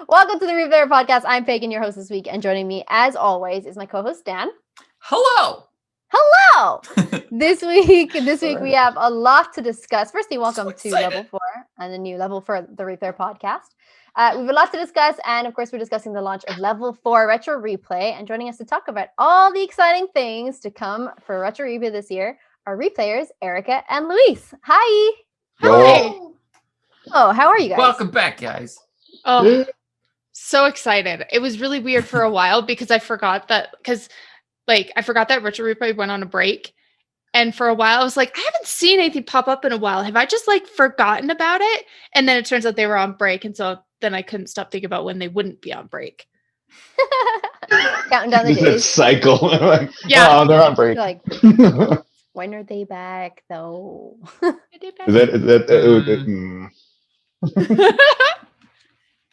Welcome to the Replayer Podcast. I'm Pagan, your host this week, and joining me, as always, is my co-host Dan. Hello. This week we have a lot to discuss. Firstly, welcome to Level 4 and the new Level 4 the Replayer Podcast. We have a lot to discuss, and of course, we're discussing the launch of Level 4 Retro Replay. And joining us to talk about all the exciting things to come for Retro Replay this year are replayers Erika and Luis. Hi. Hi. Oh, how are you guys? Welcome back, guys. Oh, so excited. It was really weird for a while because I forgot that Retro Replay went on a break. And for a while I was like, I haven't seen anything pop up in a while. Have I just forgotten about it? And then it turns out they were on break. And so then I couldn't stop thinking about when they wouldn't be on break. Counting down the days. Cycle. Yeah. Oh, they're on break. When are they back though?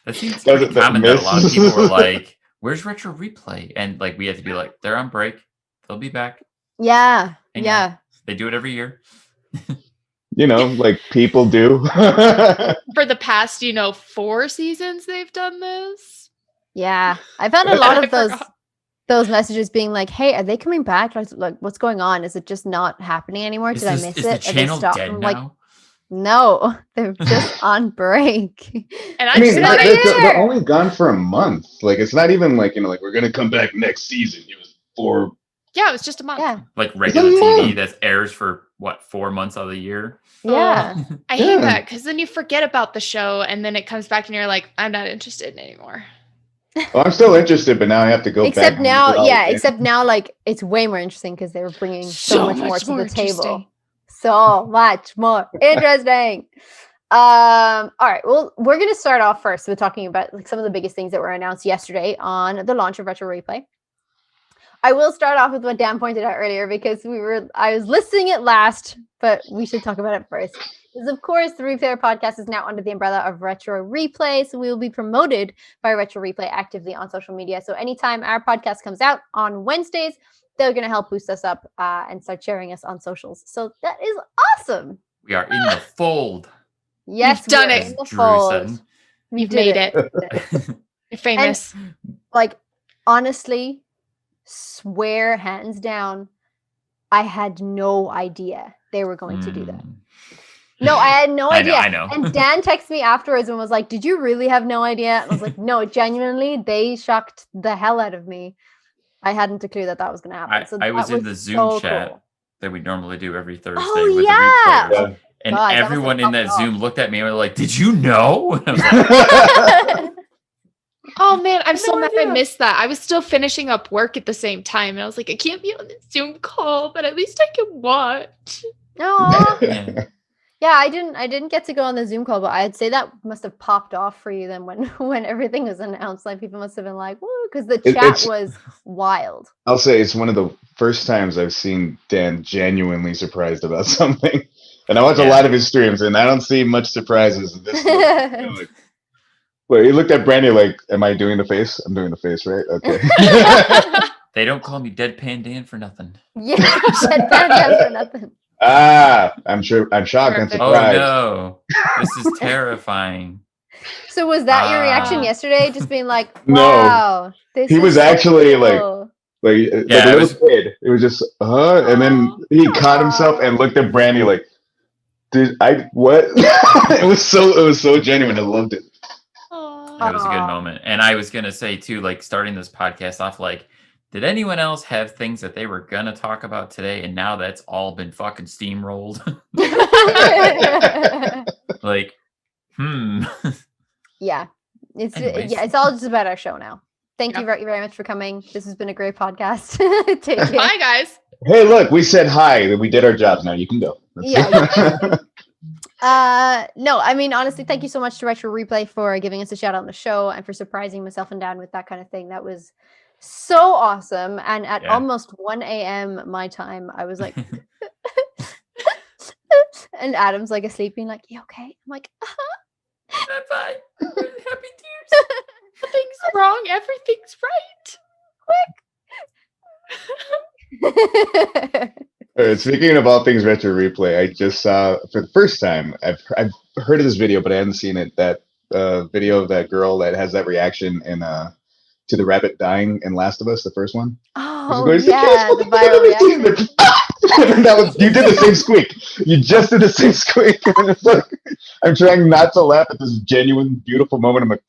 That seems pretty common that a lot of people were like, where's Retro Replay? And we had to be like, they're on break. They'll be back. Yeah. And yeah. They do it every year. People do. For the past, 4 seasons they've done this. Yeah. I've had a lot of those messages being like, hey, are they coming back? Like what's going on? Is it just not happening anymore? Did I miss it? Is the channel dead now? No, they're just on break. And they're only gone for a month. It's not even we're gonna come back next season. It was 4. Yeah, it was just a month. Yeah. Regular TV that airs for 4 months of the year. Yeah. I hate that because then you forget about the show and then it comes back and you're like, I'm not interested anymore. Well, I'm still interested, but now I have to go except back. Now, except now, it's way more interesting because they were bringing so much more to the table. So much more interesting. All right. Well, we're going to start off first with talking about some of the biggest things that were announced yesterday on the launch of Retro Replay. I will start off with what Dan pointed out earlier because I was listing it last, but we should talk about it first. Because of course, the Replayer Podcast is now under the umbrella of Retro Replay, so we will be promoted by Retro Replay actively on social media. So anytime our podcast comes out on Wednesdays, they're going to help boost us up and start sharing us on socials. So that is awesome. We are in the fold. Yes, you've done it. In the fold. You've made it. You're famous. And, honestly, swear hands down, I had no idea they were going to do that. No, I had no idea. I know. And Dan texted me afterwards and was like, did you really have no idea? And I was like, no, genuinely, they shocked the hell out of me. I hadn't a clue that was going to happen. I was in the Zoom chat that we normally do every Thursday with the replayers. Yeah. And everyone in that Zoom looked at me and were like, did you know? And I was like, oh man, I'm so mad I missed that. I was still finishing up work at the same time. And I was like, I can't be on this Zoom call, but at least I can watch. No. Yeah, I didn't get to go on the Zoom call, but I'd say that must have popped off for you then when everything was announced. People must have been like, woo, because the chat was wild. I'll say it's one of the first times I've seen Dan genuinely surprised about something. And I watch a lot of his streams, and I don't see much surprises in this. He looked at Brandy like, am I doing the face? I'm doing the face, right? Okay. They don't call me Deadpan Dan for nothing. Yeah, Deadpan Dan for nothing. I'm shocked and surprised. Oh no, this is terrifying. So was that your reaction yesterday? Just being like, wow. No. He was actually cool. a little kid. It was just, and then he caught himself and looked at Brandy like, dude, what? it was so genuine. I loved it. It was a good moment. And I was going to say too, starting this podcast off, did anyone else have things that they were going to talk about today? And now that's all been fucking steamrolled. Yeah. It's all just about our show now. Thank you very, very much for coming. This has been a great podcast. Take care. Bye, guys. Hey, look, we said hi. We did our jobs. Now you can go. No, I mean, honestly, thank you so much to Retro Replay for giving us a shout out on the show and for surprising myself and Dan with that kind of thing. That was so awesome. And at almost 1 a.m. my time, I was like, and Adam's asleep being like, you okay? I'm like, I'm fine. Happy tears. Nothing's wrong. Everything's right. Quick. Speaking of all things Retro Replay, I just saw for the first time, I've heard of this video, but I hadn't seen it, that video of that girl that has that reaction in to the rabbit dying in Last of Us, the first one. Oh yeah, the viral reaction. You did the same squeak. You just did the same squeak. And it's like, I'm trying not to laugh at this genuine, beautiful moment. I'm like,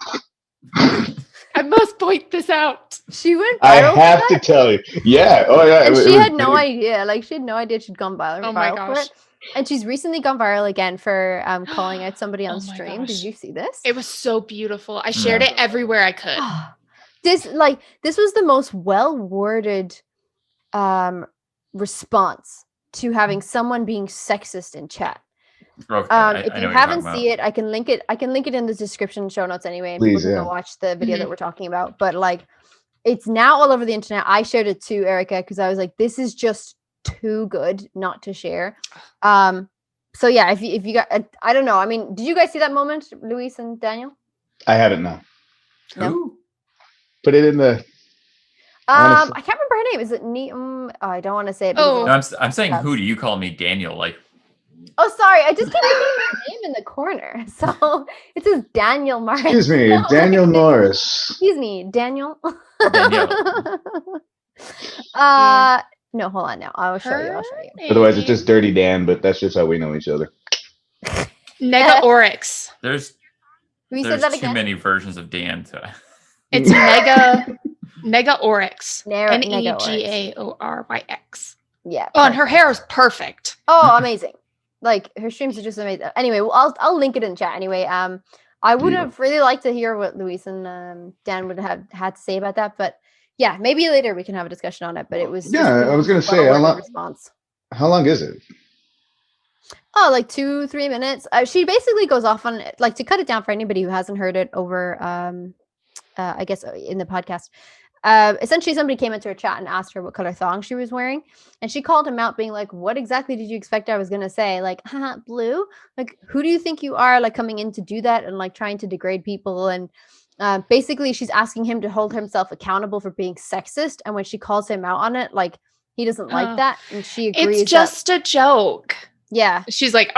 I must point this out. She went viral. I have to tell you. Yeah. Oh yeah. And she had no idea. Like she had no idea she'd gone viral. Oh my for gosh. it. And she's recently gone viral again for calling out somebody on stream. Gosh. Did you see this? It was so beautiful. I shared it everywhere I could. This was the most well-worded response to having someone being sexist in chat. Okay, if you haven't seen it, I can link it in the description show notes anyway, and Please, people can go watch the video that we're talking about. But like, it's now all over the internet. I shared it to Erika because I was like, this is just too good not to share. So yeah, if you got, I don't know. I mean, did you guys see that moment, Luis and Daniel? I haven't. No. Who? Put it in the. I can't remember her name. Is it I don't want to say it. Oh, No, I'm saying who do you call me, Daniel? Like. Oh, sorry. I just kept looking at her name in the corner. So it says Daniel Morris. Excuse me, Daniel Morris. Excuse me, Daniel. Danielle. No, hold on now. I'll show you. Otherwise, it's just Dirty Dan, but that's just how we know each other. Nega Oryx. There's too many versions of Dan. It's Nega Oryx. Negaorx. Yeah. Oh, and her hair is perfect. Oh, amazing. Like her streams are just amazing. Anyway, well, I'll link it in chat anyway. I would have really liked to hear what Luis and Dan would have had to say about that, but yeah, maybe later we can have a discussion on it. But it was I was gonna say how long is it? Oh, like 2-3 minutes. She basically goes off on it, like, to cut it down for anybody who hasn't heard it over I guess in the podcast. Essentially somebody came into her chat and asked her what color thong she was wearing, and she called him out being like, what exactly did you expect I was gonna say? Like, haha, blue? Like, who do you think you are, like, coming in to do that and like trying to degrade people? And basically she's asking him to hold himself accountable for being sexist, and when she calls him out on it, like, he doesn't like that, and she agrees it's just a joke. Yeah, she's like,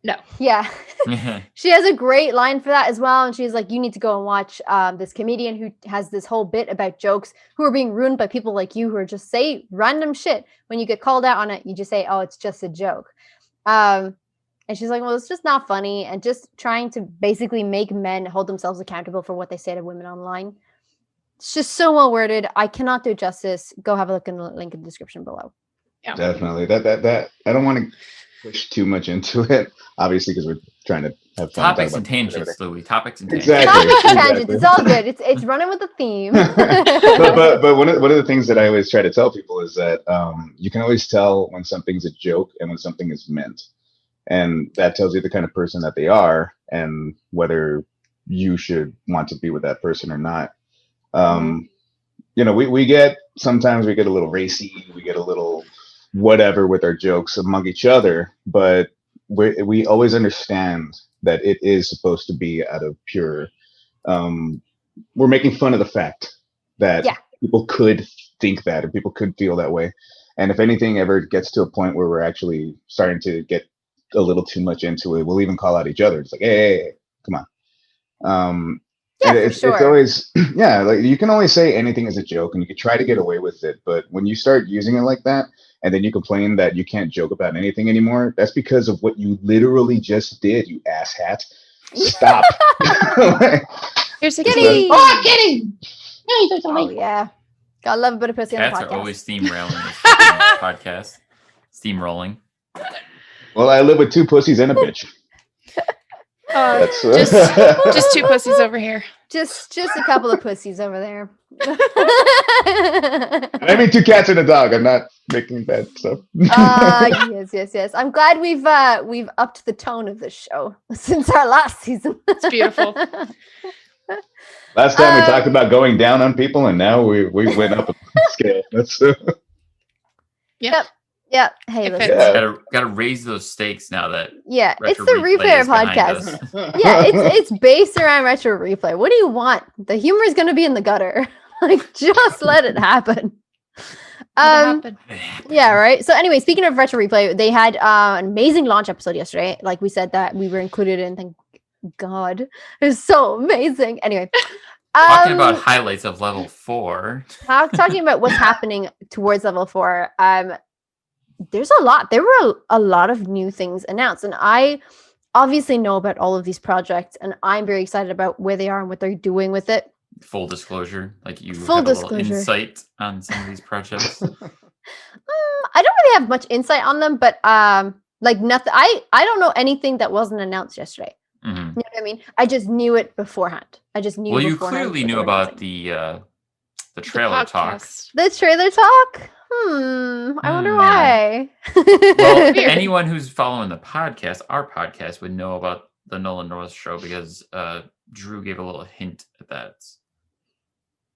no. Yeah. She has a great line for that as well. And she's like, you need to go and watch this comedian who has this whole bit about jokes who are being ruined by people like you who are just say random shit. When you get called out on it, you just say, oh, it's just a joke. And she's like, well, it's just not funny. And just trying to basically make men hold themselves accountable for what they say to women online. It's just so well worded. I cannot do it justice. Go have a look in the link in the description below. Yeah. Definitely. That I don't want to push too much into it, obviously, because we're trying to have fun. Topics and tangents, Louie. Topics and tangents. Exactly. Topics and tangents. It's all good. It's running with the theme. but one of the things that I always try to tell people is that you can always tell when something's a joke and when something is meant, and that tells you the kind of person that they are and whether you should want to be with that person or not. Sometimes we get a little racy, we get a little whatever with our jokes among each other, but we always understand that it is supposed to be out of pure we're making fun of the fact that people could think that and people could feel that way, and if anything ever gets to a point where we're actually starting to get a little too much into it, we'll even call out each other. It's like, hey, come on. It's always like, you can always say anything is a joke and you can try to get away with it, but when you start using it like that and then you complain that you can't joke about anything anymore, that's because of what you literally just did, you asshat. Stop. Here's a kitty. Oh, kitty. Oh yeah, gotta love a bit of pussy on the podcast. Cats are always steamrolling this podcast. Steamrolling. Well, I live with 2 pussies and a bitch. Just 2 pussies over here. Just a couple of pussies over there. I mean 2 cats and a dog. I'm not making bad stuff. Yes. I'm glad we've upped the tone of this show since our last season. It's beautiful. Last time we talked about going down on people, and now we went up a scale. That's Yep. Hey, gotta raise those stakes now that it's the Replayer podcast. It's based around Retro Replay. What do you want? The humor is going to be in the gutter. Like, just let it happen. Yeah, right. So anyway, speaking of Retro Replay, they had an amazing launch episode yesterday. Like we said, that we were included in God, it's so amazing. Anyway, talking about highlights of level 4. Talking about what's happening towards level 4. There's a lot. There were a lot of new things announced, and I obviously know about all of these projects, and I'm very excited about where they are and what they're doing with it. Full disclosure, like you Full have a disclosure. little insight on some of these projects. I don't really have much insight on them, but like nothing. I don't know anything that wasn't announced yesterday. Mm-hmm. You know what I mean? I just knew it beforehand. I just knew. Well, you clearly knew about the trailer talk. The trailer talk. I wonder why. Well, anyone who's following the podcast, our podcast, would know about the Nolan North show because Drew gave a little hint at that.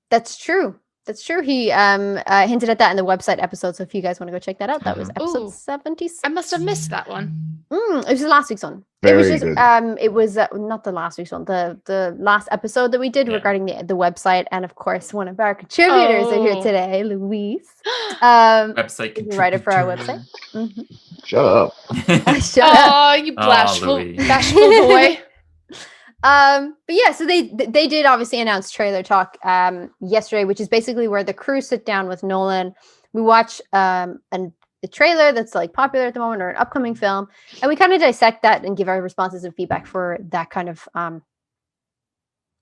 That's true. That's true. He hinted at that in the website episode. So if you guys want to go check that out, that was episode 76. I must have missed that one. It was the last week's one. Very it was just good. It was not the last week's one. The last episode that we did regarding the website, and of course one of our contributors are here today, Louise. Website writer for our website. Shut up. Shut up. Oh, you bashful boy. But yeah, so they did obviously announce trailer talk yesterday, which is basically where the crew sit down with Nolan. We watch a trailer that's like popular at the moment or an upcoming film, and we kind of dissect that and give our responses and feedback for that kind of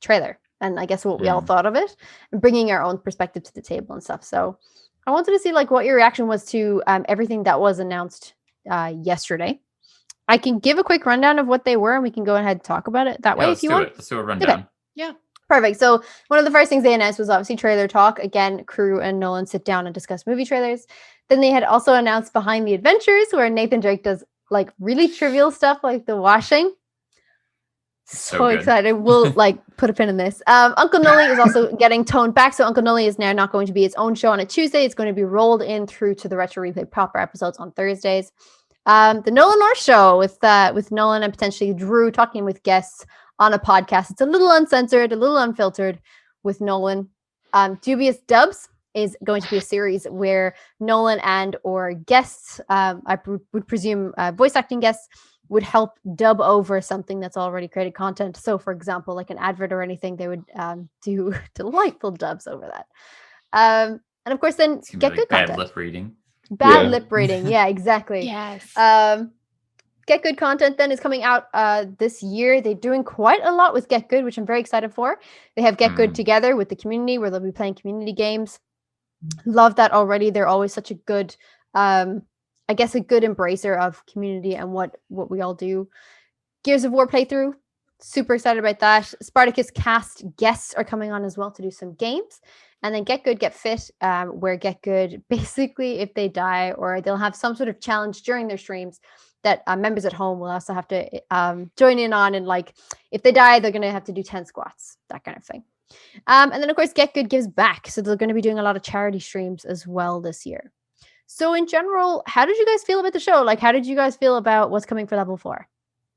trailer, and I guess what we all thought of it, and bringing our own perspective to the table and stuff. So I wanted to see like what your reaction was to everything that was announced yesterday. I can give a quick rundown of what they were, and we can go ahead and talk about it that way if you want. Let's do a rundown. Okay. Yeah. Perfect. So one of the first things they announced was obviously trailer talk. Again, crew and Nolan sit down and discuss movie trailers. Then they had also announced Behind the Adventures, where Nathan Drake does like really trivial stuff like the washing. So excited. We'll like put a pin in this. Uncle Nolly is also getting toned back. So Uncle Nolly is now not going to be its own show on a Tuesday. It's going to be rolled in through to the Retro Replay proper episodes on Thursdays. The Nolan North show with Nolan and potentially Drew talking with guests on a podcast. It's a little uncensored, a little unfiltered with Nolan. Dubious Dubs is going to be a series where Nolan and or guests, I would presume voice acting guests, would help dub over something that's already created content. So for example, like an advert or anything, they would do delightful dubs over that. And of course then get good content. Bad lip reading. Lip reading. Yeah, exactly. Yes. Get Good content then is coming out this year. They're doing quite a lot with Get Good, which I'm very excited for. They have Get Good together with the community where they'll be playing community games. Love that already. They're always such a good, I guess, a good embracer of community and what we all do. Gears of War playthrough. Super excited about that. Spartacus cast guests are coming on as well to do some games. And then Get Good, Get Fit, where Get Good, basically, if they die or they'll have some sort of challenge during their streams that members at home will also have to join in on. And like, if they die, they're going to have to do 10 squats, that kind of thing. And then, of course, Get Good gives back. So they're going to be doing a lot of charity streams as well this year. So in general, how did you guys feel about the show? Like, how did you guys feel about what's coming for level 4?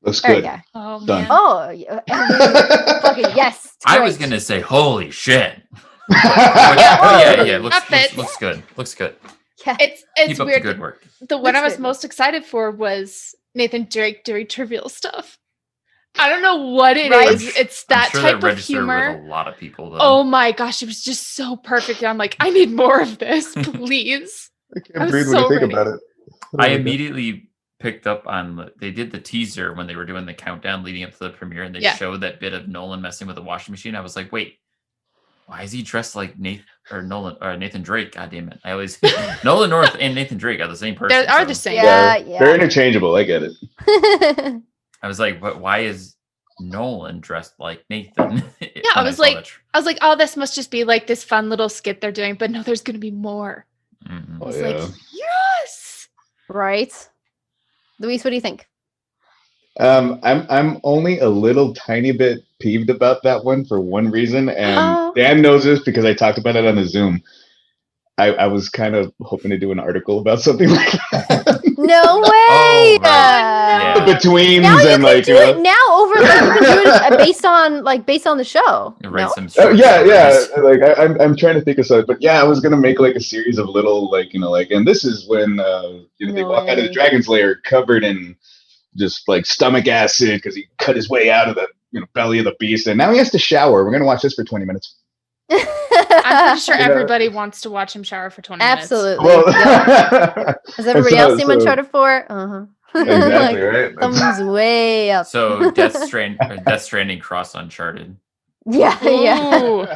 Looks good. Oh, done. man. Oh, fucking yes. I was going to say, holy shit. Yeah. Looks good. Looks good. Yeah. It's Keep up weird. the good work. The one I was most excited for was Nathan Drake doing trivial stuff. I don't know what it is. It's that type of humor. With a lot of people, though. Oh my gosh, it was just so perfect. I'm like, I need more of this, please. I can't breathe when you think about it. I immediately picked up on they did the teaser when they were doing the countdown leading up to the premiere, and they showed that bit of Nolan messing with the washing machine. I was like, wait, why is he dressed like Nathan Drake? God damn it! I always Nolan North and Nathan Drake are the same person. They are the same. Yeah. They're interchangeable. I get it. I was like, but why is Nolan dressed like Nathan? Yeah, I was like, oh, this must just be like this fun little skit they're doing, but no, there's going to be more. Mm-hmm. I was like, yes, right. Luis, what do you think? I'm only a little tiny bit peeved about that one for one reason, and Dan knows this because I talked about it on the Zoom. I was kind of hoping to do an article about something like that. No way! Oh, right. The betweens now you and can like do it now over like you can do it based on the show. Write No? some yeah. Like I'm trying to think of something, but yeah, I was gonna make like a series of little and this is when they walk out of the dragon's lair covered in just like stomach acid because he cut his way out of the belly of the beast, and now he has to shower. We're gonna watch this for 20 minutes. I'm pretty sure everybody wants to watch him shower for 20 minutes. Absolutely. Well, Has everybody else seen Uncharted 4? Exactly, right? Thumbs way up. So Death Stranding cross Uncharted. Yeah. Ooh,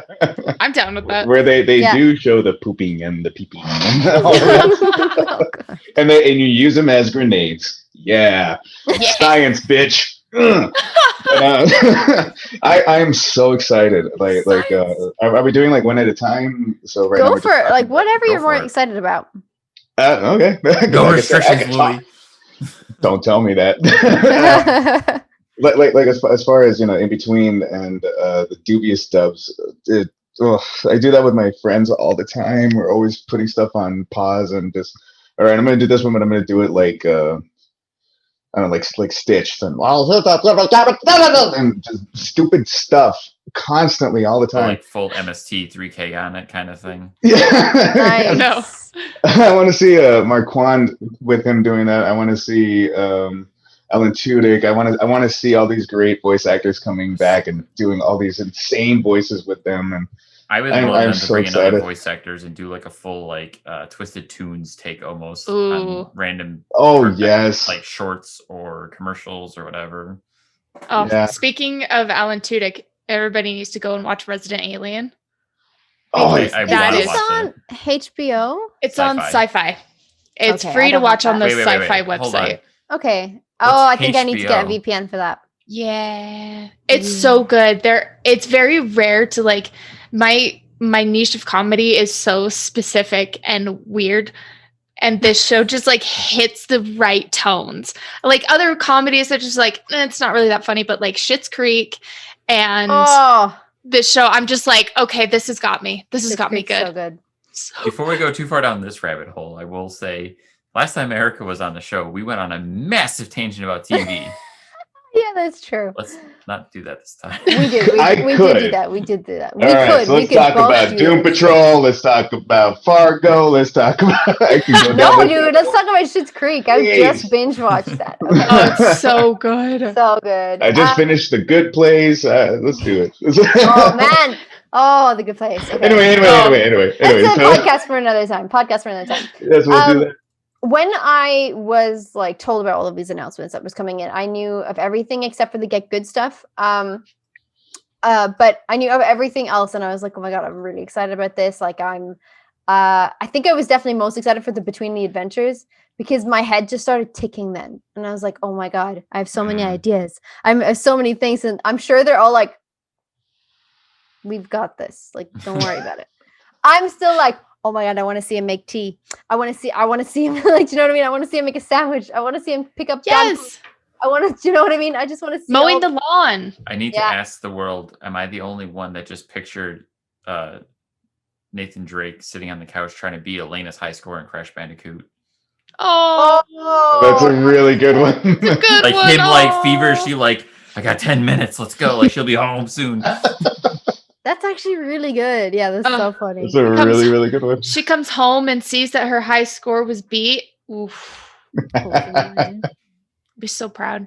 I'm down with that. Where they do show the pooping and the peeping, Oh, God. and you use them as grenades. Yeah. Science, bitch. I am so so excited. Are we doing like one at a time? So right Go now for it. Like whatever you're more excited about. Okay. No restrictions, Louie. Don't tell me that. like as far as in between and the dubious dubs, I do that with my friends all the time. We're always putting stuff on pause and just, all right, I'm gonna do this one, but I'm gonna do it like I don't know, like Stitch and just stupid stuff constantly all the time. Like full MST 3K on it kind of thing. Yeah. Nice. No. I want to see Marquand with him doing that. I want to see Alan Tudyk. I want to see all these great voice actors coming back and doing all these insane voices with them. And I would love them to so bring in other excited. voice actors and do like a full like Twisted Tunes take almost Ooh. on random Yes, like shorts or commercials or whatever. Oh, Yeah. Speaking of Alan Tudyk, everybody needs to go and watch Resident Alien. Oh, I that wanna is watch on it. HBO. It's Sci-fi. on Sci-Fi. It's Okay, I free to don't watch have on the that. Wait, Sci-fi hold on. website. Okay. What's I think I need to get a HBO? VPN for that. Yeah. It's so good. It's very rare to like my niche of comedy is so specific and weird. And this show just like hits the right tones. Like other comedies are just like, it's not really that funny, but like Schitt's Creek and this show, I'm just like, okay, this has got me. This has got me good. So good. Before we go too far down this rabbit hole, I will say last time Erika was on the show, we went on a massive tangent about TV. Yeah, that's true. Let's not do that this time. We did. We did do that. We did do that. We all right, could. so We let's could talk both about do Doom this. Patrol. Let's talk about Fargo. Let's talk about. No, dude. Let's talk about Schitt's Creek. I just binge watched that. Okay. Oh, it's so good. So good. I just finished The Good Place. Let's do it. Oh man. Oh, The Good Place. Okay. Anyway. That's a podcast for another time. Yes, we'll do that. When I was like told about all of these announcements that was coming in, I knew of everything except for the Get Good stuff. But I knew of everything else, and I was like, oh my god, I'm really excited about this. Like I think I was definitely most excited for the Between the Adventures because my head just started ticking then, and I was like, oh my god, I have so many ideas. I have so many things, and I'm sure they're all like, we've got this. Like, don't worry about it. I'm still like, oh my god, I want to see him make tea. I want to see him like, do you know what I mean? I want to see him make a sandwich. I want to see him pick up. Yes. I want to, do you know what I mean? I just want to see mowing the lawn. I need to ask the world, am I the only one that just pictured Nathan Drake sitting on the couch trying to beat Elena's high score in Crash Bandicoot? Oh, that's a really good one. It's a good like one. him, like feverishly, like I got 10 minutes. Let's go. Like she'll be home soon. That's actually really good. Yeah, that's so funny. That's a really, really good one. She comes home and sees that her high score was beat. Oof. Be so proud.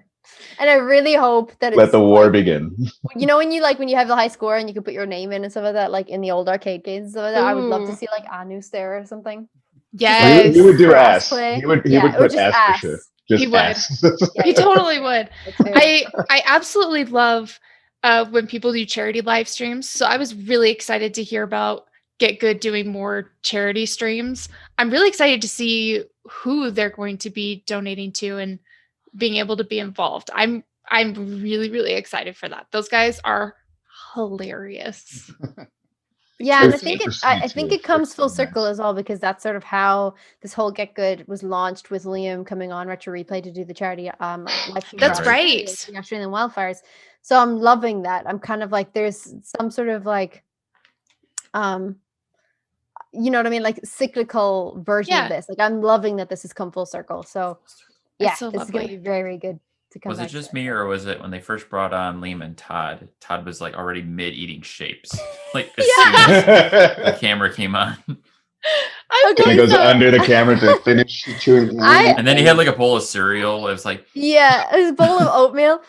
And I really hope that it's let the war begin. You know when you have the high score and you can put your name in and stuff like that, like in the old arcade games and stuff like that. I would love to see like Anus there or something. Yes. He would do ass. Play. He would put ass for sure. Just he would. ass. He totally would. I absolutely love when people do charity live streams. So I was really excited to hear about Get Good doing more charity streams. I'm really excited to see who they're going to be donating to and being able to be involved. I'm really, really excited for that. Those guys are hilarious. Yeah, and I think it comes full circle as well, because that's sort of how this whole Get Good was launched, with Liam coming on Retro Replay to do the charity live stream. That's right. The Australian wildfires. So I'm loving that. I'm kind of like, there's some sort of like, you know what I mean? Like cyclical version of this. Like I'm loving that this has come full circle. So yeah, so this is going to be very, very good to come. Was it just me, or was it when they first brought on Liam and Todd? Todd was like already mid eating shapes, like as soon as the camera came on. And he goes under the camera to finish chewing. And then he had like a bowl of cereal. It was like a bowl of oatmeal.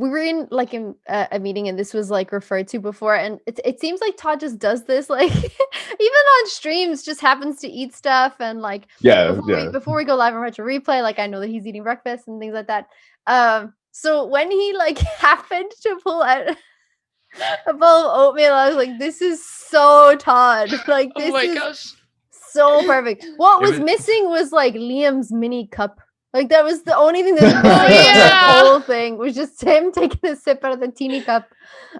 We were in like a meeting, and this was like referred to before, and it seems like Todd just does this, like even on streams, just happens to eat stuff, and like before we go live on Retro Replay, like I know that he's eating breakfast and things like that. So when he like happened to pull out a bowl of oatmeal, I was like, this is so Todd. Like, this gosh. So perfect. What was missing was like Liam's mini cup. Like, that was the only thing that was missing. The whole thing was just him taking a sip out of the teeny cup.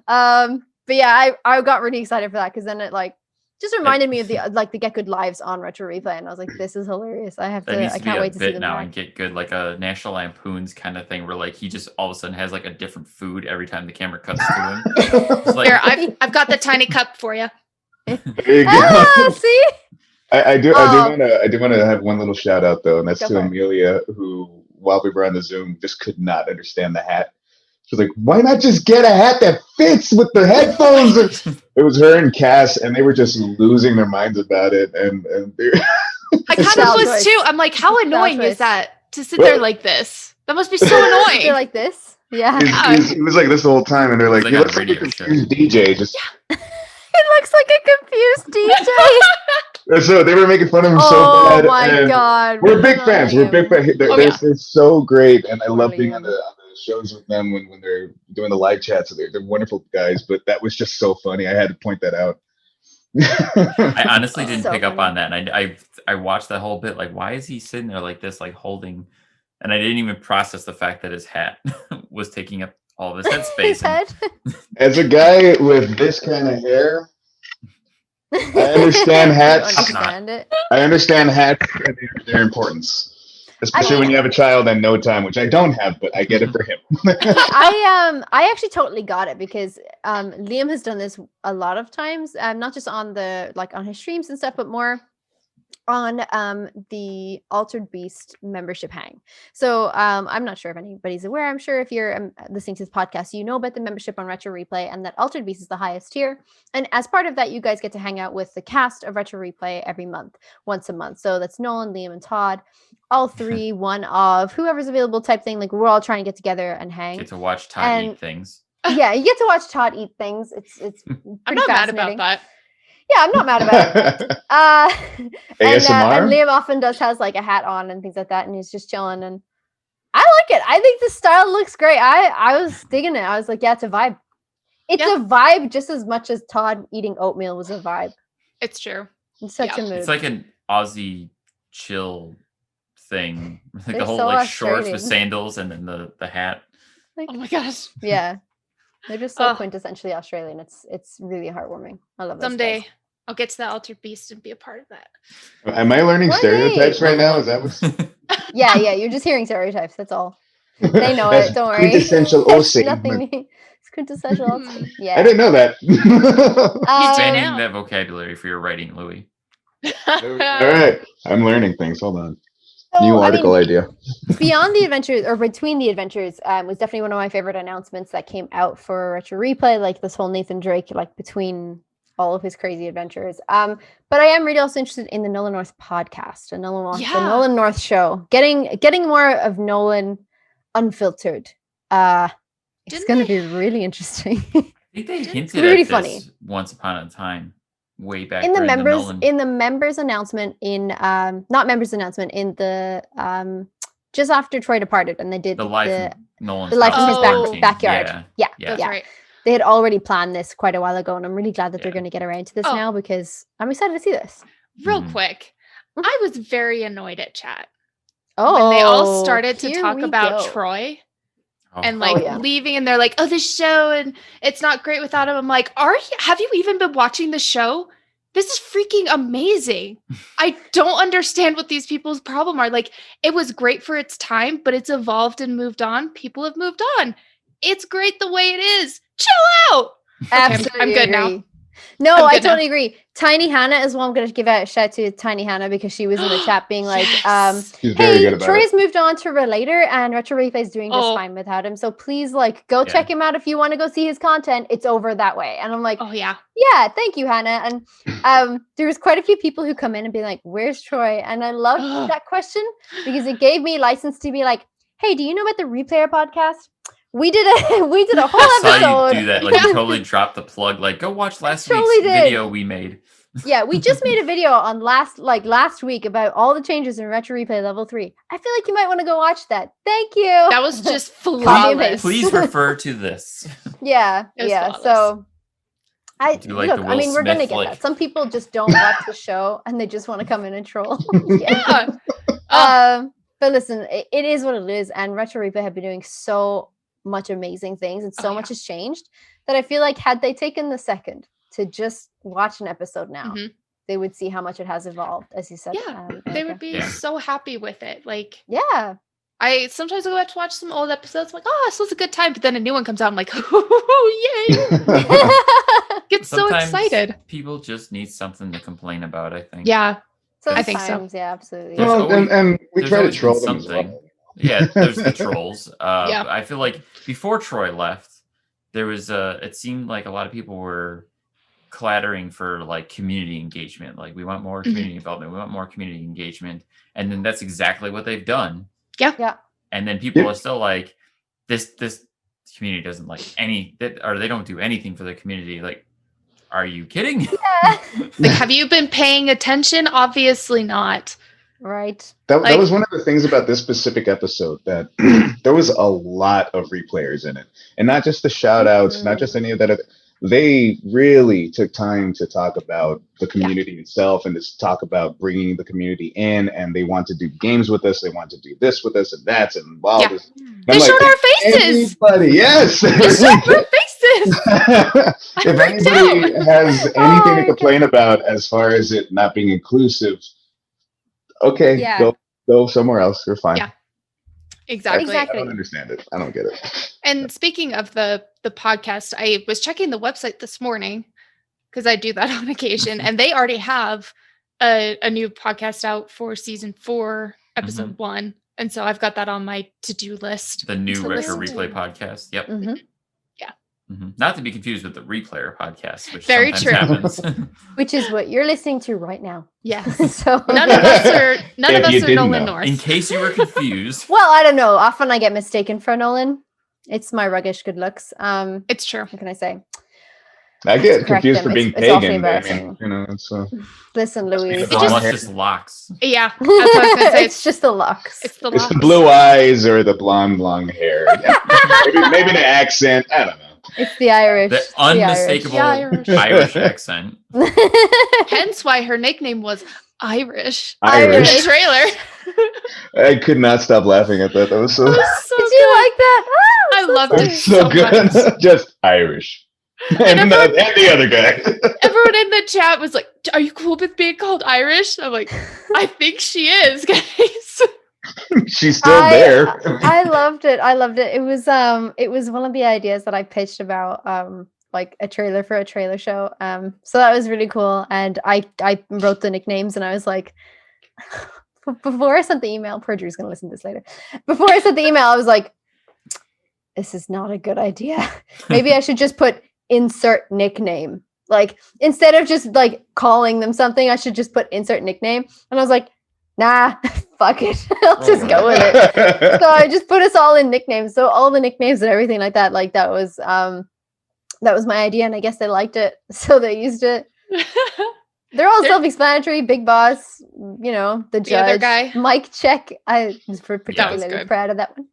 But yeah, I got really excited for that, because then it like just reminded me of the Get Good lives on Retro Replay, and I was like, this is hilarious. I can't wait to see them now back. And Get Good, like a National Lampoon's kind of thing, where like he just all of a sudden has like a different food every time the camera cuts to him. Like, here, I've got the tiny cup for you. There you go. See? I do want to have one little shout out though, and that's to Amelia, who while we were on the Zoom just could not understand the hat. She's like, why not just get a hat that fits with the headphones? It was her and Cass, and they were just losing their minds about it. And I kind of was too. I'm like, how annoying is that to sit there like this? That must be so annoying. Sit like this? Yeah. He was like this the whole time, and they're like, you look like a confused DJ. Just it looks like a confused DJ. So they were making fun of him so bad. Oh my god. We're big fans. We're big fans. They're so great, and I love being on the shows with them when they're doing the live chats. They're wonderful guys, but that was just so funny. I had to point that out. I honestly didn't pick up on that, and I watched that whole bit. Like, why is he sitting there like this, like holding? And I didn't even process the fact that his hat was taking up all of his headspace. As a guy with this kind of hair, I understand hats. I understand hats and their importance. Especially when you have a child and no time, which I don't have, but I get it for him. I actually totally got it, because Liam has done this a lot of times, not just on on his streams and stuff, but more on the Altered Beast membership hang. So I'm not sure if anybody's aware. I'm sure if you're listening to this podcast, you know about the membership on Retro Replay, and that Altered Beast is the highest tier. And as part of that, you guys get to hang out with the cast of Retro Replay once a month. So that's Nolan, Liam, and Todd. All three, one of whoever's available type thing. Like, we're all trying to get together and hang. Get to watch Todd eat things. Yeah, you get to watch Todd eat things. It's I'm not mad about that. Yeah, I'm not mad about it. And Liam often has like a hat on and things like that, and he's just chilling, and I like it. I think the style looks great. I was digging it. I was like, yeah, it's a vibe. It's a vibe just as much as Todd eating oatmeal was a vibe. It's true. It's such a mood. It's like an Aussie chill thing. Like the whole like shorts with sandals and then the hat. Like, oh my gosh. Yeah. They're just so quintessentially Australian. It's really heartwarming. I love it. Someday I'll get to the Altered Beast and be a part of that. Am I learning stereotypes right now? Is that what's Yeah, you're just hearing stereotypes. That's all. They know it. Don't worry. Quintessential Aussie. Nothing. It's quintessential Aussie. Yeah. I didn't know that. Expanding that vocabulary for your writing, Louie. All right. I'm learning things. Hold on. So, new article idea. Beyond the Adventures, or Between the Adventures, was definitely one of my favorite announcements that came out for Retro Replay, like this whole Nathan Drake, like between all of his crazy adventures. But I am really also interested in the Nolan North podcast, the Nolan North show. Getting more of Nolan unfiltered. It's going to be really interesting. I think they hinted really at funny. This once upon a time. Way back in the members announcement in the just after Troy departed, and they did the life in his backyard. Yeah. That's right. They had already planned this quite a while ago, and I'm really glad that they're going to get around to this now, because I'm excited to see this. Real quick, I was very annoyed at chat when they all started to talk about Troy. And leaving, and they're like, oh, this show, and it's not great without him. I'm like, have you even been watching the show? This is freaking amazing. I don't understand what these people's problem are. Like, it was great for its time, but it's evolved and moved on. People have moved on. It's great the way it is. Chill out. Absolutely. I'm good now. No, I'm I good now. totally agree. Tiny Hannah is one I'm going to give a shout to Tiny Hannah because she was in the chat being like, Yes. She's very good hey, about Troy it. has moved on to Relater and Retro Replay is doing just fine without him. So please, like, go check him out if you want to go see his content. It's over that way. And I'm like, oh yeah, thank you, Hannah. And there was quite a few people who come in and be like, where's Troy? And I loved that question because it gave me license to be like, hey, do you know about the Replayer podcast? We did a whole episode. I saw you do that. Like you totally dropped the plug. Like go watch last week's video we made. Yeah, we just made a video on last week about all the changes in Retro Replay Level 3. I feel like you might want to go watch that. Thank you. that was just flawless. Please refer to this. Yeah. Flawless. So like I mean, we're gonna get that. Some people just don't watch the show and they just want to come in and troll. But listen, it is what it is, and Retro Replay have been doing so much amazing things, and so much has changed that I feel like had they taken the second to just watch an episode now, they would see how much it has evolved, as you said. Yeah, they would be so happy with it. Like, I sometimes go back to watch some old episodes. I'm like, oh, this was a good time. But then a new one comes out. I'm like, oh, yay. Get so excited. People just need something to complain about, I think. Yeah, sometimes, I think so. Yeah, absolutely. Well, and we try to troll them as well. Yeah, there's the trolls. I feel like before Troy left, there was it seemed like a lot of people were clattering for like community engagement. Like we want more community involvement. We want more community engagement. And then that's exactly what they've done. Yeah. And then people are still like, this community doesn't like or they don't do anything for the community. Like, are you kidding? Yeah. Like, have you been paying attention? Obviously not. Right. That was one of the things about this specific episode, that there was a lot of replayers in it, and not just the shout outs, not just any of that. They really took time to talk about the community itself and to talk about bringing the community in, and they want to do games with us. They want to do this with us and that. And this. They showed our faces. Everybody, yes. They showed our faces. If anybody has anything to complain about as far as it not being inclusive, okay, go somewhere else. You're fine. Yeah, exactly. I don't understand it. I don't get it. And speaking of the podcast, I was checking the website this morning because I do that on occasion, and they already have a new podcast out for season 4, episode 1, and so I've got that on my to-do list. The new Retro Replay podcast. Yep. Yeah. Not to be confused with the Replayer podcast, which very sometimes true. happens. Which is what you're listening to right now. Yes. So none of us are Nolan North. In case you were confused. Well, I don't know. Often I get mistaken for Nolan. It's my ruggish good looks. It's true. What can I say? I get confused for being pagan. I mean, it's Listen, Louie. It's almost just locks. Yeah, that's what I was gonna say. It's just the locks. It's the locks. It's the blue eyes or the blonde long hair. Yeah. maybe the accent. I don't know. It's the Irish. The unmistakable Irish accent. Hence why her nickname was Irish. Irish. In the trailer. I could not stop laughing at that. That was so. So Did good. you like that? Oh, I loved it so good. much. Just Irish. And the other guy. Everyone in the chat was like, "Are you cool with being called Irish?" I'm like, "I think she is, guys." She's still there. I loved it. It was one of the ideas that I pitched about like a trailer for a trailer show. So that was really cool. And I wrote the nicknames, and I was like, before I sent the email, poor Drew's gonna listen to this later. Before I sent the email, I was like, this is not a good idea. Maybe I should just put insert nickname. Like, instead of just like calling them something, I should just put insert nickname. And I was like, nah, fuck it. I'll just go with it. So I just put us all in nicknames. So all the nicknames and everything like that was my idea, and I guess they liked it, so they used it. They're all self-explanatory. Big Boss, the judge, the other guy, Mike Check. I was particularly proud of that one.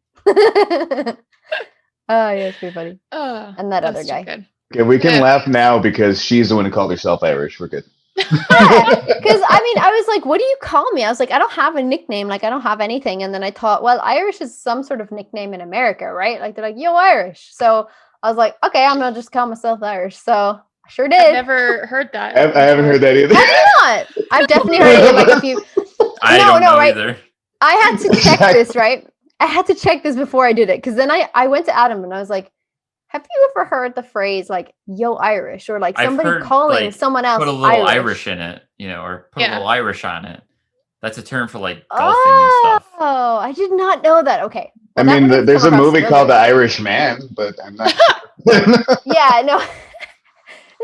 Oh yeah, it's pretty funny. And that other guy. Good. Okay, we can laugh now because she's the one who called herself Irish. We're good. Because I was like, what do you call me? I was like, I don't have a nickname. Like, I don't have anything. And then I thought, well, Irish is some sort of nickname in America, right? Like, they're like, yo, Irish. So I was like, okay, I'm gonna just call myself Irish. So I sure did. I've never heard that. I haven't heard that either. Have you not? I've definitely heard it like a few. I don't know right? either. I had to check this, right? I had to check this before I did it, because then I went to Adam and I was like, Have you ever heard the phrase like "Yo Irish" or like somebody heard, calling like, someone else put a little Irish in it, or put a little Irish on it. That's a term for like golfing and stuff. Oh, I did not know that. Okay. Well, I mean, there's a movie called The Irishman, but I'm not. Yeah, no.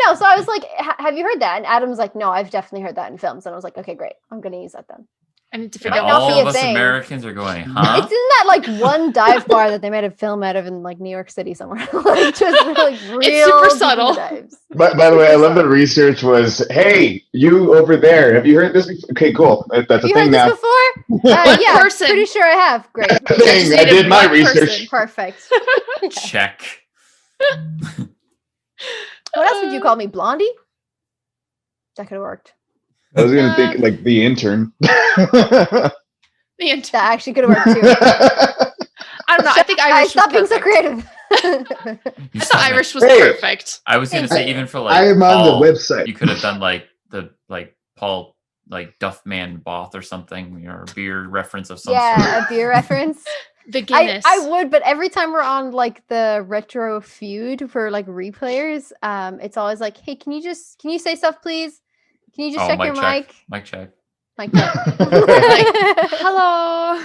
No, so I was like, have you heard that? And Adam's like, no, I've definitely heard that in films. And I was like, okay, great. I'm going to use that then. I need to figure out. All of us Americans are going, huh? It's in that like one dive bar that they made a film out of in like New York City somewhere. Like just like real. It's super subtle. Dives. But by the way, I love the research was, hey, you over there, have you heard this? Okay, cool. That's a thing now. You heard this before? Yeah, person. Pretty sure I have. Great. I did my research. Perfect. Check. What else would you call me? Blondie? That could have worked. I was gonna think like the intern. The intern. That actually could have worked too. I don't know. I think Irish. Stop being so creative. Irish was perfect. I was gonna say even for like I am Paul, on the website. You could have done like the Paul like Duffman Both or something, or a beer reference of some sort. Yeah, a beer reference. The Guinness. I would, but every time we're on like the retro feud for like replayers, it's always like, hey, can you say stuff, please? Can you just check your mic? Mic check. Mic check. Like, hello.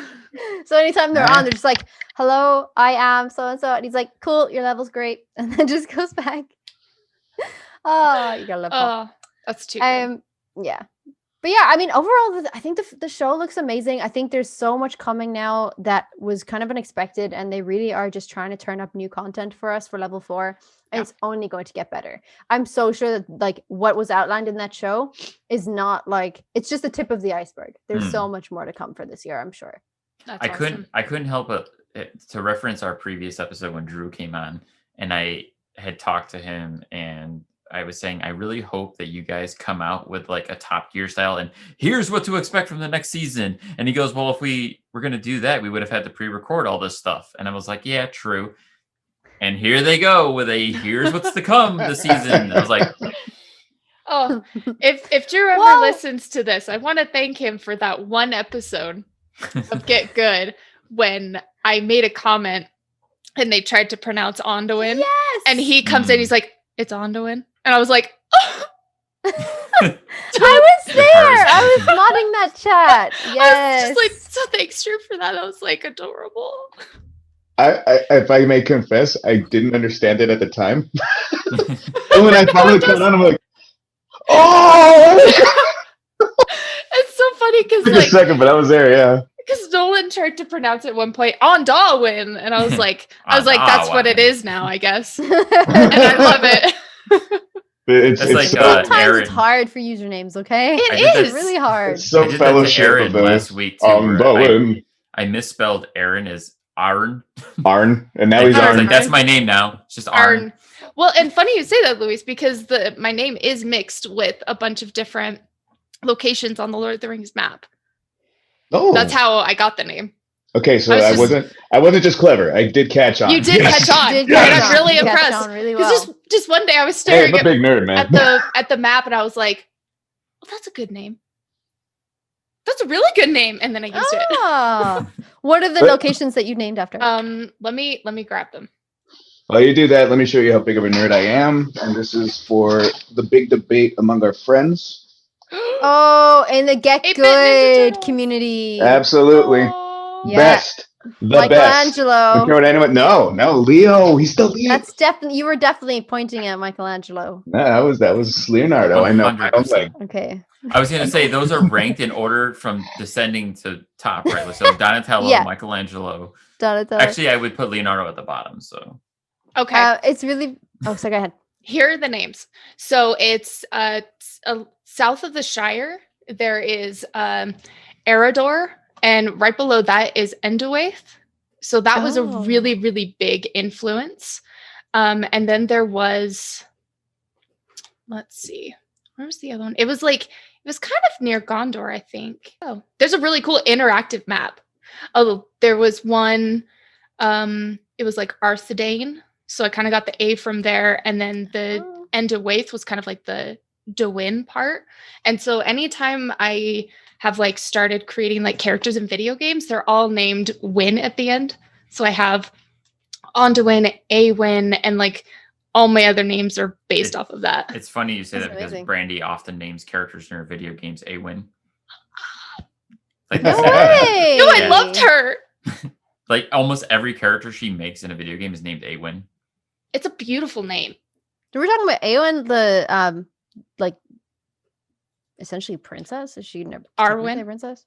So anytime they're on, they're just like, hello, I am so and so, and he's like, cool, your level's great, and then just goes back. Oh, you gotta love Paul. Oh, that's too good. Yeah. But yeah, I mean, overall, I think the show looks amazing. I think there's so much coming now that was kind of unexpected, and they really are just trying to turn up new content for us for level 4, and it's only going to get better. I'm so sure that like what was outlined in that show is not like, it's just the tip of the iceberg. There's so much more to come for this year, I'm sure. That's awesome. I couldn't help but to reference our previous episode when Drew came on, and I had talked to him, and I was saying, I really hope that you guys come out with like a Top Gear style and here's what to expect from the next season. And he goes, well, if we were going to do that, we would have had to pre-record all this stuff. And I was like, yeah, true. And here they go with a here's what's to come this season. And I was like, oh, if Drew ever listens to this, I want to thank him for that one episode of Get Good when I made a comment and they tried to pronounce Ondoin. Yes. And he comes in, he's like, it's Ondoin. And I was like, oh. I was there. I was modding that chat. Yes. I was just like, so thanks, Drew, for that. That was like adorable. I if I may confess, I didn't understand it at the time. And when I finally caught on, I'm like, oh! It's so funny because took a second, but I was there, yeah. Because Nolan tried to pronounce at one point on Darwin, and I was like, that's what it is now, I guess. And I love it. It's like sometimes Aaron. It's hard for usernames, okay? It is really hard. It's so fellowship last week too. I misspelled Aaron as Arn. Arn, and now he's Arn. Like, that's my name now. It's just Arn. Well, and funny you say that, Louis, because my name is mixed with a bunch of different locations on the Lord of the Rings map. Oh, that's how I got the name. Okay, so I wasn't just clever. I did catch on. You did catch on. And I'm really impressed. Really well. Just one day I was staring I'm a big nerd, man. at the map, and I was like, "Well, that's a good name. That's a really good name." And then I used it. What are the locations that you named after? Let me grab them. While you do that, let me show you how big of a nerd I am. And this is for the big debate among our friends. Oh, and the Get Good community. Absolutely. Yeah. Best. The Michelangelo. Best. No, Leo. He's still Leo. That's definitely, you were definitely pointing at Michelangelo. No, that was Leonardo. 100%. I know. Okay. I was gonna say those are ranked in order from descending to top, right? So Donatello, Michelangelo. Donatello. Actually, I would put Leonardo at the bottom. So. Okay. It's really. Oh, so go ahead. Here are the names. So it's south of the Shire. There is Eredor, and right below that is Endowaith. So that was a really, really big influence. And then there was, let's see, where was the other one? It was kind of near Gondor, I think. Oh, there's a really cool interactive map. Oh, there was one, it was like Arthedain. So I kind of got the A from there. And then the Endowaith was kind of like the Dwyn part. And so anytime I have like started creating like characters in video games, they're all named Win at the end. So I have Onduin, Awen, and like all my other names are based off of that. It's funny you say That's that because amazing. Brandy often names characters in her video games Awen. Like No way. No, I loved her. Like almost every character she makes in a video game is named Awen. It's a beautiful name. We're talking about Awen, the like essentially princess. Is she never Arwen? princess?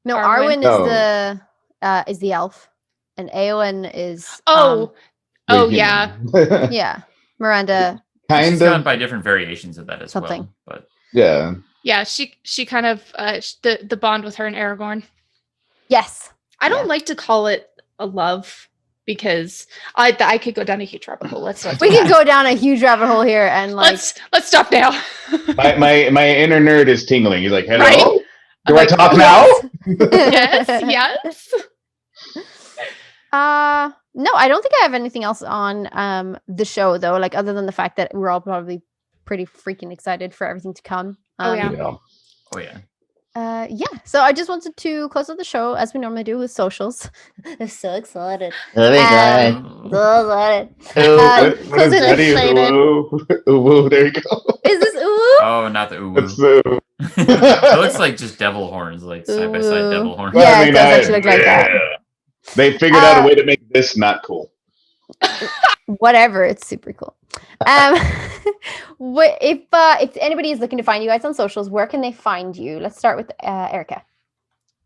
No, Arwen? Arwen is the elf, and Awen is yeah. yeah, Miranda. She's gone by different variations of that as well. But yeah, she kind of the bond with her and Aragorn. Yes, I don't like to call it a love because I could go down a huge rabbit hole. Let's not. We can go down a huge rabbit hole here, and like let's stop now. my inner nerd is tingling. He's like, "Hello, right? Do I talk now?" Yes. No, I don't think I have anything else on the show though. Like other than the fact that we're all probably pretty freaking excited for everything to come. Oh yeah. So I just wanted to close out the show as we normally do with socials. I'm so excited. So excited. Close it excited. Ooh, there you go. Is this ooh? Oh, not the ooh. It's the It looks like just devil horns, like side by side devil horns. Yeah, it does actually look like that. They figured out a way to make this not cool. Whatever, it's super cool. If anybody is looking to find you guys on socials, where can they find you? Let's start with Erika.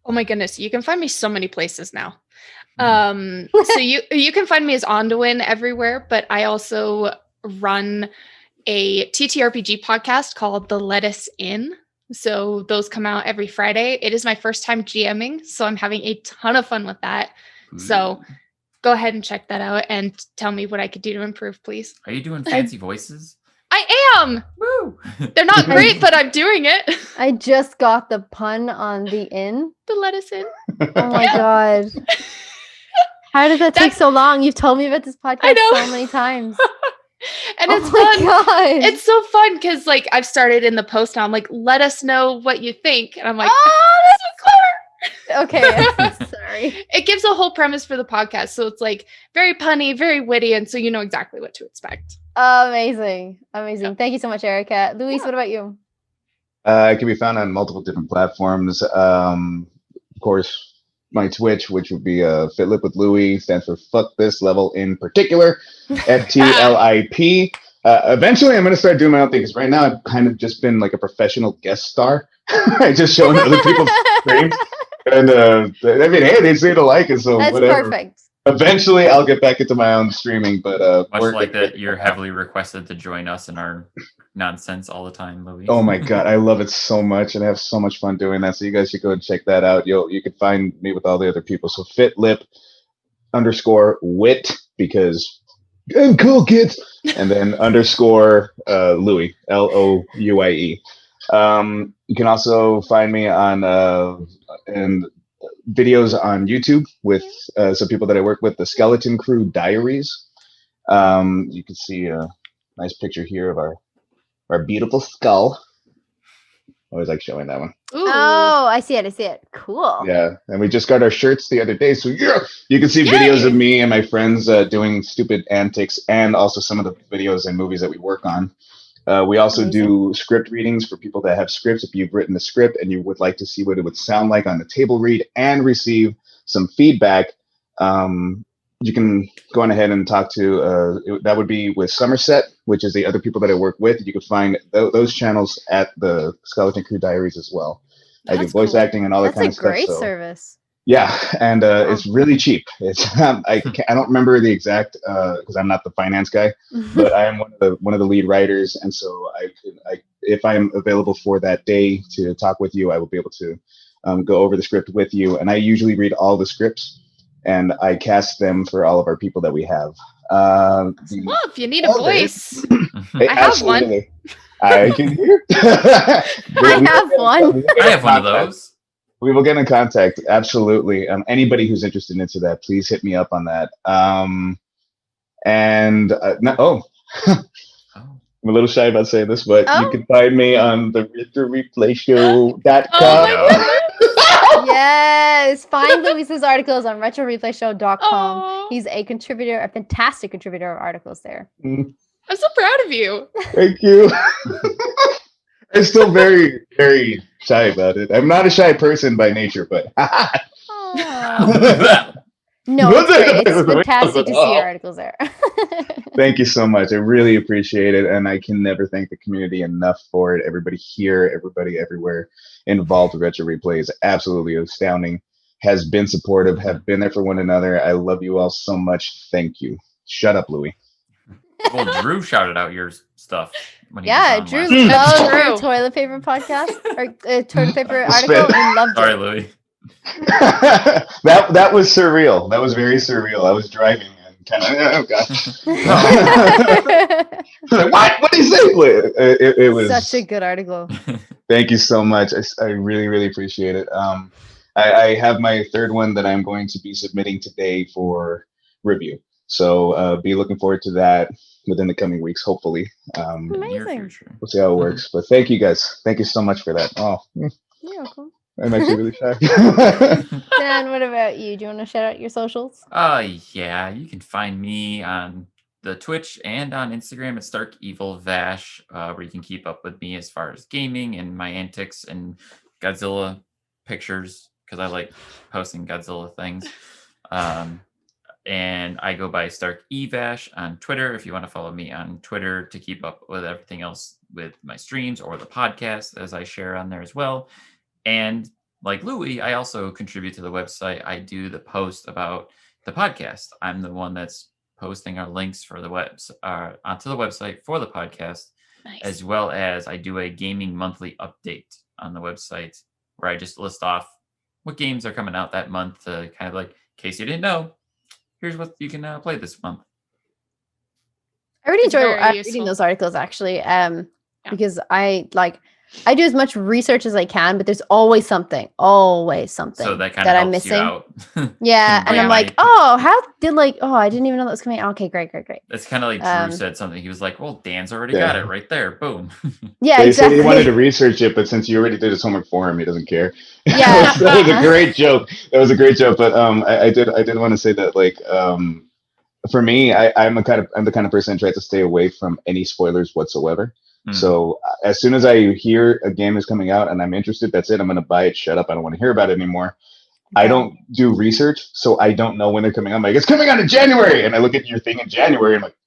Oh my goodness, you can find me so many places now. So you can find me as Onduin everywhere, but I also run a TTRPG podcast called The Let Us In. So those come out every Friday. It is my first time GMing, so I'm having a ton of fun with that. So go ahead and check that out and tell me what I could do to improve, please. Are you doing fancy voices? I am. Woo! They're not great, but I'm doing it. I just got the pun on the in. The Let Us In. Oh my god. How did that take so long? You've told me about this podcast so many times. And it's fun. God. It's so fun because like I've started in the post now. I'm like, let us know what you think. And I'm like, that's so clever. Okay. Sorry. It gives a whole premise for the podcast. So it's like very punny, very witty. And so you know exactly what to expect. Amazing. Yep. Thank you so much, Erika. Luis, what about you? It can be found on multiple different platforms. Of course, my Twitch, which would be FitLip with Louie, stands for Fuck This Level in Particular, FTLIP. Eventually, I'm going to start doing my own thing because right now I've kind of just been like a professional guest star. I just showing other people's streams. And I mean, hey, they seem to like it, so that's whatever. Perfect. Eventually, I'll get back into my own streaming, but much like that, you're heavily requested to join us in our nonsense all the time, Louis. Oh my god, I love it so much, and I have so much fun doing that. So you guys should go and check that out. You can find me with all the other people. So FitLip_wit because I'm cool, kids, and then _Louie LOUIE. You can also find me on and videos on YouTube with some people that I work with, the Skeleton Crew Diaries. You can see a nice picture here of our beautiful skull. Always like showing that one. Ooh. Oh, I see it. Cool. Yeah, and we just got our shirts the other day, so yeah, you can see videos of me and my friends doing stupid antics, and also some of the videos and movies that we work on. We also do script readings for people that have scripts. If you've written a script and you would like to see what it would sound like on the table read and receive some feedback, you can go on ahead and talk to, that would be with Somerset, which is the other people that I work with. You can find those channels at the Skeleton Crew Diaries as well. I do voice acting and all that kind of stuff. That's a great service. Yeah, and it's really cheap. It's I don't remember the exact because I'm not the finance guy, but I am one of the lead writers, and so I if I'm available for that day to talk with you, I will be able to go over the script with you, and I usually read all the scripts and I cast them for all of our people that we have. Well, if you need a voice, I have one. I can hear. I have one. I have one of those. We will get in contact. Absolutely. Anybody who's interested into that, please hit me up on that. I'm a little shy about saying this, but you can find me on the ReplayShow.com. Oh Yes. Find Louise's articles on retroreplayshow.com. Aw. He's a contributor, a fantastic contributor of articles there. I'm so proud of you. Thank you. I'm still very, very shy about it. I'm not a shy person by nature, but no, it's great. It's fantastic to see your articles there. Thank you so much. I really appreciate it, and I can never thank the community enough for it. Everybody here, everybody everywhere involved with Retro Replay is absolutely astounding. Has been supportive, have been there for one another. I love you all so much. Thank you. Shut up, Louie. Well, Drew shouted out your stuff. When Drew loved your toilet paper podcast or toilet paper article and loved Sorry, it. Louie. that was surreal. That was very surreal. I was driving and kind of, oh god. What did he say? It was such a good article. Thank you so much. I really, really appreciate it. I have my third one that I'm going to be submitting today for review. So be looking forward to that within the coming weeks, hopefully. Amazing. We'll see how it works. But thank you guys. Thank you so much for that. Oh, you're welcome. I'm actually really shy. Dan, what about you? Do you want to shout out your socials? Yeah, you can find me on the Twitch and on Instagram at Stark Evil Vash, where you can keep up with me as far as gaming and my antics and Godzilla pictures, because I like posting Godzilla things. And I go by Stark Evash on Twitter if you want to follow me on Twitter to keep up with everything else with my streams or the podcast, as I share on there as well. And like Louie, I also contribute to the website. I do the post about the podcast. I'm the one that's posting our links for the onto the website for the podcast, as well as I do a gaming monthly update on the website where I just list off what games are coming out that month to kind of like, in case you didn't know, here's what you can play this month. I really enjoy reading those articles, actually, because I do as much research as I can, but there's always something so that kind of I'm missing. You out. Yeah, and I'm like, I didn't even know that was coming out. Okay, great. It's kind of like Drew said something. He was like, well, Dan's already got it right there. Boom. Yeah, he exactly. said he wanted to research it, but since you already did his homework for him, he doesn't care. Yeah. That was a great joke. But I did want to say that, like, for me, I'm the kind of person that tries to stay away from any spoilers whatsoever. So as soon as I hear a game is coming out and I'm interested, that's it. I'm going to buy it. Shut up. I don't want to hear about it anymore. Okay. I don't do research, so I don't know when they're coming out. I'm like, it's coming out in January. And I look at your thing in January and I'm like,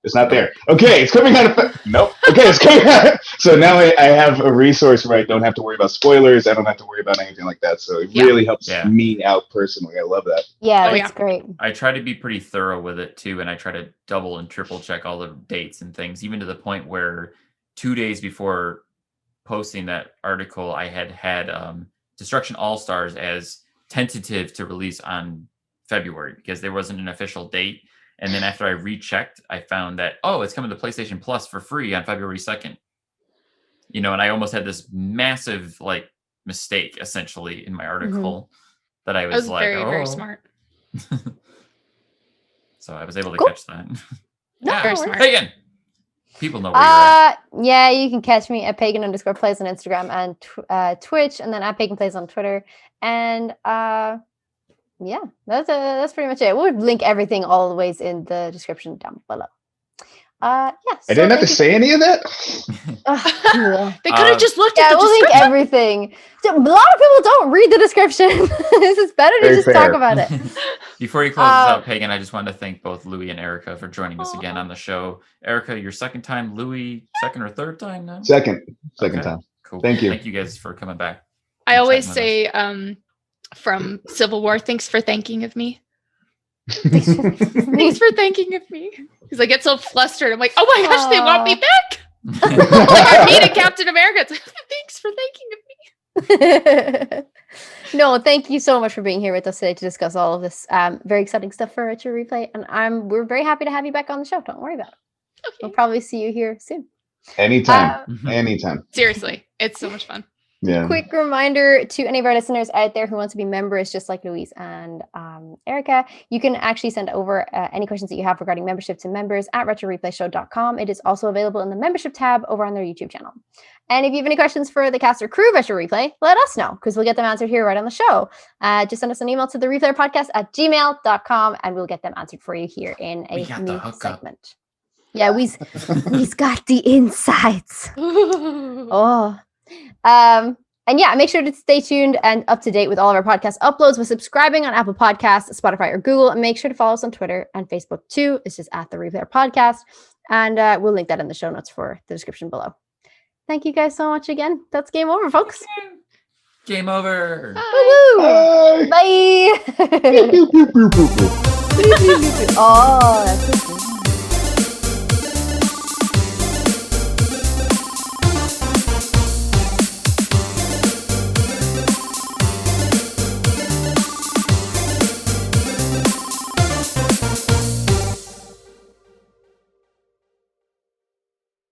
it's not there. Okay, it's coming out. Nope. Okay, it's coming out. So now I have a resource where I don't have to worry about spoilers. I don't have to worry about anything like that. So it really helps me out personally. I love that. Yeah, that's great. I try to be pretty thorough with it too. And I try to double and triple check all the dates and things, even to the point where 2 days before posting that article, I had Destruction All-Stars as tentative to release on February because there wasn't an official date. And then after I rechecked, I found that, it's coming to PlayStation Plus for free on February 2nd. And I almost had this massive mistake essentially in my article that I was like, very, very smart. So I was able to catch that. Very smart. Pagan. People know where you're at. Yeah, you can catch me at Pagan_plays on Instagram and Twitch, and then at Pagan Plays on Twitter. And that's pretty much it. We'll link everything always in the description down below. I didn't have to say any of that. They could have just looked at the description. We'll link everything. So, a lot of people don't read the description. This is better to just talk about it. Before you close this out, Pagan, I just wanted to thank both Louie and Erika for joining us again on the show. Erika, your second time. Louie, second or third time now? Second time. Cool. Thank you. Thank you guys for coming back. I always say from Civil War, thanks for thanking of me. Thanks for thanking of me. Because I get so flustered. I'm like, oh my gosh, they want me back. Like I meet a Captain America. It's like, thanks for thanking of me. No, thank you so much for being here with us today to discuss all of this very exciting stuff for Retro Replay. And we're very happy to have you back on the show. Don't worry about it. Okay. We'll probably see you here soon. Anytime. Anytime. Seriously, it's so much fun. Yeah. Quick reminder to any of our listeners out there who want to be members, just like Louise and Erika, you can actually send over any questions that you have regarding membership to members at retroreplayshow.com. It is also available in the membership tab over on their YouTube channel. And if you have any questions for the cast or crew of Retro Replay, let us know because we'll get them answered here right on the show. Just send us an email to thereplayerpodcast@gmail.com and we'll get them answered for you here in a new segment. Yeah, we's got the insights. Oh. And yeah, make sure to stay tuned and up to date with all of our podcast uploads with subscribing on Apple Podcasts, Spotify, or Google. And make sure to follow us on Twitter and Facebook too. It's just at The Replayer Podcast. And we'll link that in the show notes for the description below. Thank you guys so much again. That's game over, folks. Game over. Bye. Bye. Oh, that's good.